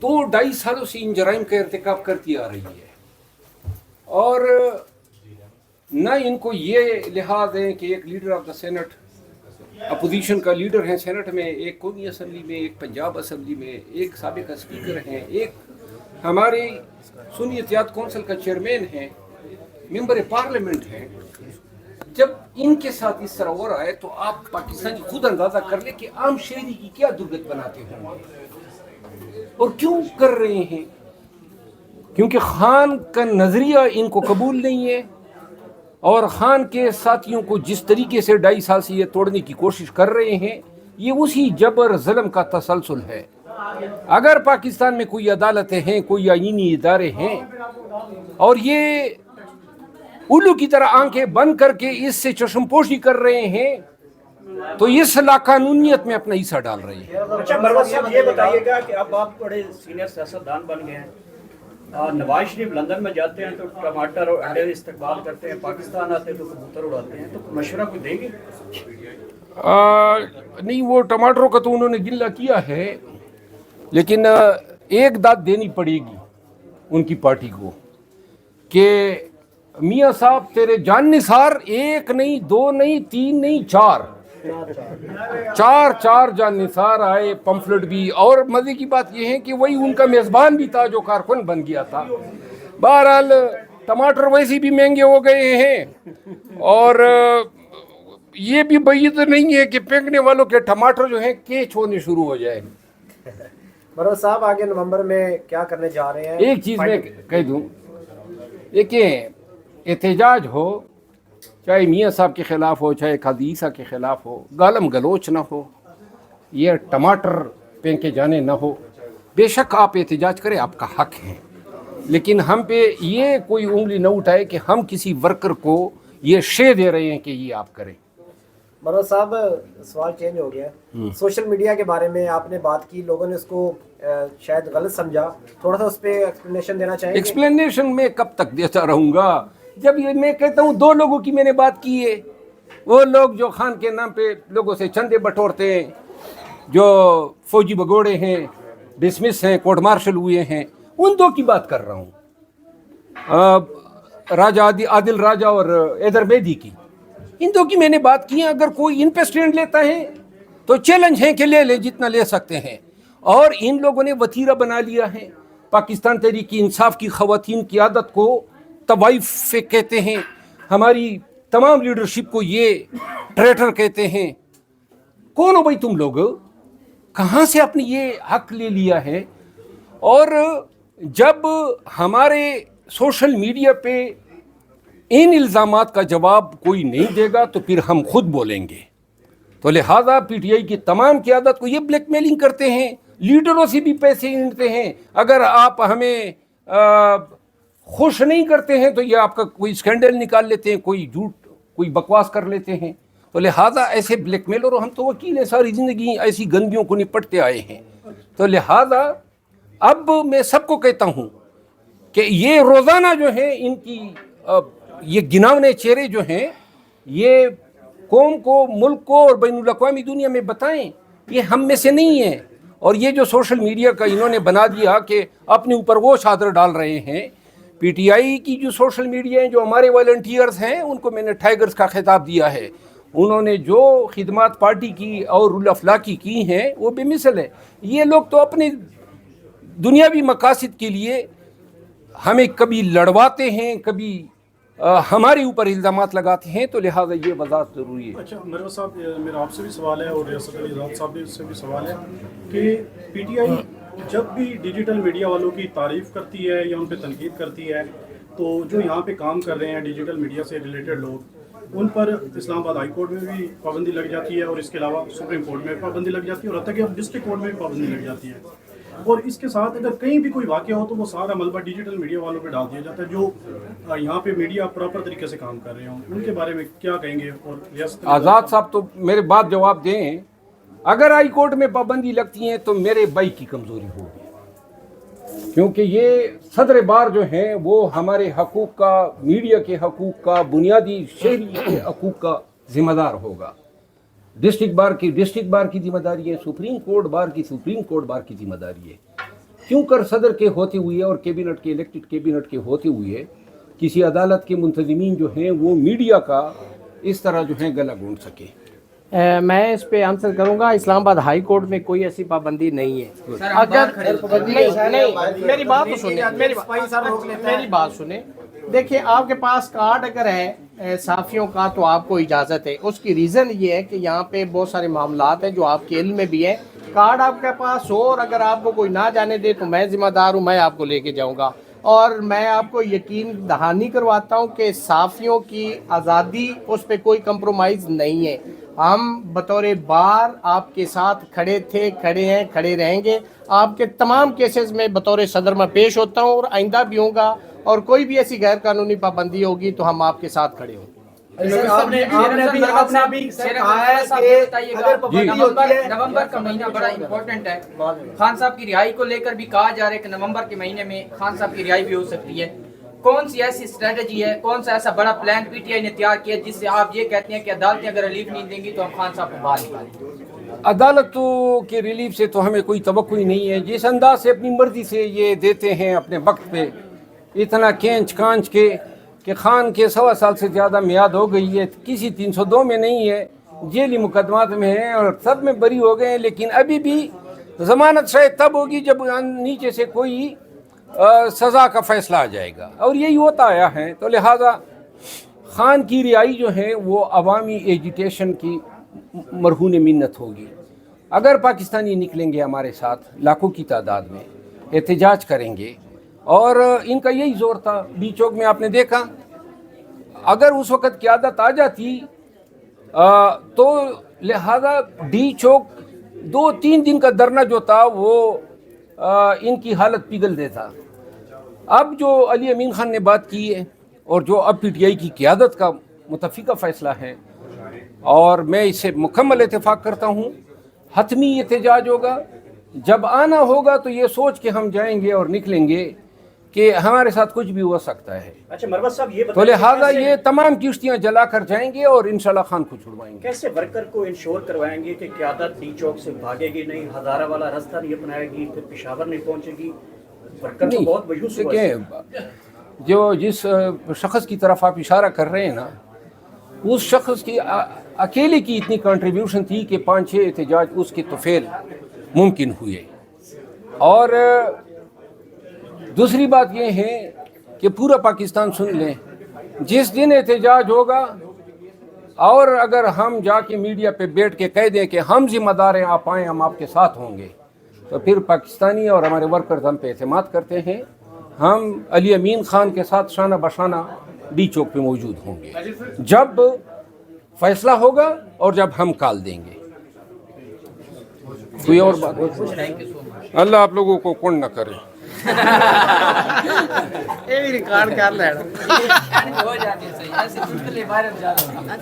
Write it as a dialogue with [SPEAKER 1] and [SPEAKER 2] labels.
[SPEAKER 1] 2-2.5 सालों से इन जराइम का इर्तिकाब करती आ रही है, और न इनको ये लिहाज है कि एक leader of the senate, opposition का लीडर हैं सेनेट में, एक कौमी असम्बली में, एक पंजाब असम्बली में, एक साबिक स्पीकर हैं, एक हमारे सुन्नी इत्तेहाद कौंसिल का चेयरमैन हैं, मेंबर पार्लियामेंट हैं। जब इनके साथ इस तरह हो रहा है तो आप पाकिस्तानी खुद अंदाजा कर ले कि आम शहरी की क्या दुर्गत बनाते होंगे और क्यों कर रहे हैं। क्योंकि खान का नजरिया इनको कबूल नहीं है, और खान के साथियों को जिस तरीके से 2.5 साल से ये तोड़ने की कोशिश कर रहे हैं, ये उसी जबर जुल्म का तसलसल है। अगर पाकिस्तान में कोई अदालतें हैं, कोई आईनी इदारे हैं, और ये उल्लू की तरह आंखें बंद करके इससे चश्मपोशी कर रहे हैं, तो इस लाकानूनियत में अपना हिस्सा डाल रहे हैं।
[SPEAKER 2] अच्छा मरवत साहब, ये बताइएगा कि अब आप बड़े सीनियर सियासतदान बन गए हैं, नवाज शरीफ लंदन में जाते हैं तो टमाटर और अंडे इस्तेमाल करते हैं, पाकिस्तान आते हैं तो कबूतर उड़ाते हैं, तो मशवरा कोई देंगे?
[SPEAKER 1] नहीं, वो टमाटरों का तो उन्होंने गिल्ला किया है, लेकिन एक दाद देनी पड़ेगी उनकी पार्टी को कि मियाँ साहब तेरे जाननिसार 1 नहीं 2 नहीं 3 नहीं 4 जाननिसार आए, पम्फलेट भी। और मजे की बात यह है कि वही उनका मेज़बान भी था जो कारकुन बन गया था। बहरहाल टमाटर वैसे भी महंगे हो गए हैं, और ये भी बैद नहीं है कि फेंकने वालों के टमाटर जो हैं केच होने शुरू हो जाए।
[SPEAKER 2] मरवत साहब, आगे नवंबर में क्या करने जा रहे हैं?
[SPEAKER 1] एक चीज़ मैं कह दूं, देखिए एहतजाज हो, चाहे मियाँ साहब के ख़िलाफ़ हो, चाहे काजी ईसा के ख़िलाफ़ हो, गालम गलोच ना हो, ये टमाटर फेंके जाने ना हो। बेशक आप एहतजाज करें, आपका हक है, लेकिन हम पे ये कोई उंगली न उठाए कि हम किसी वर्कर को ये शे दे रहे हैं कि ये आप करें।
[SPEAKER 2] मरवत साहब, सवाल चेंज हो गया। सोशल मीडिया के बारे में आपने बात की, लोगों ने उसको शायद गलत समझा, थोड़ा सा उस पर एक्सप्लेनेशन देना चाहेंगे?
[SPEAKER 1] एक्सप्लेनेशन मैं कब तक देता रहूँगा? जब ये मैं कहता हूँ 2 लोगों की मैंने बात की है, वो लोग जो खान के नाम पे लोगों से चंदे बटोरते हैं, जो फौजी भगोड़े हैं, डिसमिस हैं, कोर्ट मार्शल हुए हैं, उन 2 की बात कर रहा हूँ, राजा आदिल राजा और हैदर मेहदी की। इन 2 की मैंने बात की है। अगर कोई इन पे स्टैंड लेता है तो चैलेंज है कि ले ले, जितना ले सकते हैं। और इन लोगों ने वतीरा बना लिया है पाकिस्तान तहरीक इंसाफ की ख़वातीन की आदत को, तवाइफ कहते हैं, हमारी तमाम लीडरशिप को ये ट्रेटर कहते हैं। कौन हो भाई तुम लोग? कहाँ से आपने ये हक ले लिया है? और जब हमारे सोशल मीडिया पे इन इल्ज़ामात का जवाब कोई नहीं देगा तो फिर हम खुद बोलेंगे। तो लिहाजा पीटीआई की तमाम क़यादत को ये ब्लैकमेलिंग करते हैं, लीडरों से भी पैसे गिनते हैं। अगर आप हमें खुश नहीं करते हैं तो ये आपका कोई स्कैंडल निकाल लेते हैं, कोई झूठ, कोई बकवास कर लेते हैं। तो लिहाजा ऐसे ब्लैकमेल, और हम तो वकील हैं, सारी ज़िंदगी ऐसी गंदगियों को निपटते आए हैं। तो लिहाजा अब मैं सबको कहता हूँ कि ये रोज़ाना जो है इनकी ये गिनावने चेहरे जो हैं, ये कौम को, मुल्क को और बैनुल अक़वामी दुनिया में बताएं, ये हम में से नहीं है। और ये जो सोशल मीडिया का इन्होंने बना दिया कि अपने ऊपर वो चादर डाल रहे हैं, पीटीआई की जो सोशल मीडिया है, जो हमारे वॉलंटियर्स हैं, उनको मैंने टाइगर्स का खिताब दिया है। उन्होंने जो खिदमत पार्टी की और रुल अफलाकी की हैं वो बेमिसल है। ये लोग तो अपने दुनियावी मकासद के लिए हमें कभी लड़वाते हैं, कभी हमारे ऊपर इल्ज़ामात लगाते हैं। तो लिहाजा ये वज़ाहत ज़रूरी है।
[SPEAKER 3] अच्छा मरवत साहब, मेरा आपसे भी सवाल है और रियासत अली आज़ाद साहब से भी सवाल है कि पीटीआई जब भी डिजिटल मीडिया वालों की तारीफ़ करती है या उन पर तनकीद करती है, तो जो यहाँ पे काम कर रहे हैं डिजिटल मीडिया से रिलेटेड लोग, उन पर इस्लामाबाद हाई कोर्ट में भी पाबंदी लग जाती है, और इसके अलावा सुप्रीम कोर्ट में पाबंदी लग जाती है, और हत्ता कि अब डिस्ट्रिक्ट कोर्ट में भी पाबंदी लग जाती है। और इसके साथ अगर कहीं भी कोई वाक़या हो तो वो सारा मलबा डिजिटल मीडिया वालों पे डाल दिया जाता है, जो यहाँ पे मीडिया प्रॉपर तरीके से काम कर रहे हों। उनके बारे में क्या कहेंगे? और
[SPEAKER 1] आज़ाद साहब तो मेरे बात जवाब दें, अगर हाई कोर्ट में पाबंदी लगती है तो मेरे भाई की कमज़ोरी होगी, क्योंकि ये सदर बार जो हैं वो हमारे हकूक़ का, मीडिया के हकूक़ का, बुनियादी शहरी के हकूक़ का ज़िम्मेदार होगा। डिस्ट्रिक्ट बार की डिस्ट्रिक्ट बार की जिम्मेदारी है, सुप्रीम कोर्ट बार की सुप्रीम कोर्ट बार की जिम्मेदारी है। क्यों कर सदर के होते हुए और कैबिनेट के इलेक्टेड कैबिनेट के होते हुए किसी अदालत के मुंतज़मीन जो हैं वो मीडिया का इस तरह जो है गला घोंट सके।
[SPEAKER 4] मैं इस पे आंसर करूंगा। इस्लामाबाद हाई कोर्ट में कोई ऐसी पाबंदी नहीं है। अगर नहीं, मेरी बात तो सुने, मेरी बात सुने। देखिए, आपके पास कार्ड अगर है साफियों का तो आपको इजाज़त है। उसकी रीज़न ये है कि यहाँ पे बहुत सारे मामलात हैं जो आपके इल्म में भी है। कार्ड आपके पास हो और अगर आपको कोई ना जाने दे तो मैं ज़िम्मेदार हूँ, मैं आपको लेके जाऊँगा। और मैं आपको यकीन दहानी करवाता हूँ कि साफियों की आज़ादी उस पर कोई कंप्रोमाइज़ नहीं है। हम बतौर बार आपके साथ खड़े थे, खड़े हैं, खड़े रहेंगे। आपके तमाम केसेस में बतौर सदर में पेश होता हूँ और आइंदा भी होगा। और कोई भी ऐसी गैर कानूनी पाबंदी होगी तो हम आपके साथ खड़े होंगे।
[SPEAKER 5] नवंबर का महीना बड़ा इम्पोर्टेंट है। खान साहब की रिहाई को लेकर भी कहा जा रहा है कि नवंबर के महीने में खान साहब की रिहाई भी हो सकती है। कौन सी ऐसी स्ट्रेटजी है, कौन सा ऐसा बड़ा प्लान पीटीआई ने तैयार किया जिससे आप ये कहते हैं कि अदालतें अगर रिलीफ नहीं देंगी तो हम खान साहब को बाहर निकालेंगे?
[SPEAKER 1] अदालतों के रिलीफ से तो हमें कोई तवक्को ही नहीं है। जिस अंदाज से अपनी मर्जी से ये देते हैं अपने वक्त पे, इतना खींच खांच के कि खान के 1.25 साल से ज़्यादा मियाद हो गई है, किसी 302 में नहीं है, जेली मुकदमात में हैं और सब में बरी हो गए हैं। लेकिन अभी भी ज़मानत शायद तब होगी जब नीचे से कोई सज़ा का फ़ैसला आ जाएगा, और यही होता आया है। तो लिहाजा खान की रिहाई जो है वो अवामी एजिटेशन की मरहून मिन्नत होगी। अगर पाकिस्तानी निकलेंगे हमारे साथ लाखों की तादाद में, एहतजाज करेंगे, और इनका यही ज़ोर था। डी चौक में आपने देखा, अगर उस वक़्त क़यादत आ जाती तो लिहाजा डी चौक 2-3 दिन का धरना जो था वो इनकी हालत पिघल देता। अब जो अली अमीन खान ने बात की है और जो अब पीटीआई की क़यादत का मुतफ़िका फ़ैसला है, और मैं इससे मुकम्मल इत्तेफाक करता हूँ, हतमी एहतजाज होगा। जब आना होगा तो ये सोच के हम जाएंगे और निकलेंगे कि हमारे साथ कुछ भी हो सकता है।
[SPEAKER 2] अच्छा मरवत साहब, ये
[SPEAKER 1] तो लिहाजा ये तमाम किश्तियाँ जला कर जाएंगे और इंशाल्लाह खान को छुड़वाएंगे।
[SPEAKER 2] कैसे वर्कर को इंश्योर करवाएंगे कि क़यादत डी चौक से भागेगी नहीं, हज़ारा वाला रास्ता नहीं अपनाएगी, फिर पेशावर नहीं पहुंचेगी? वर्कर तो बहुत मायूस हुआ है।
[SPEAKER 1] जो जिस शख्स की तरफ आप इशारा कर रहे हैं ना, उस शख्स की अकेले की इतनी कंट्रीब्यूशन थी कि 5-6 एहतजाज उसके तोफेल मुमकिन हुए। और दूसरी बात यह है कि पूरा पाकिस्तान सुन लें, जिस दिन एहतजाज होगा और अगर हम जाके मीडिया पे बैठ के कह दें कि हम जिम्मेदार हैं, आप आएँ, हम आपके साथ होंगे, तो फिर पाकिस्तानी और हमारे वर्कर्स हम पे एतमाद करते हैं। हम अली अमीन खान के साथ शाना बशाना डी चौक पे मौजूद होंगे जब फैसला होगा और जब हम कॉल देंगे। कोई और बात? अल्लाह आप लोगों को कौन न करे।
[SPEAKER 4] ये भी रिकॉर्ड कर लेना।
[SPEAKER 5] हो जाती है सही, ऐसे चुटकुले वायरल जा रहे हैं।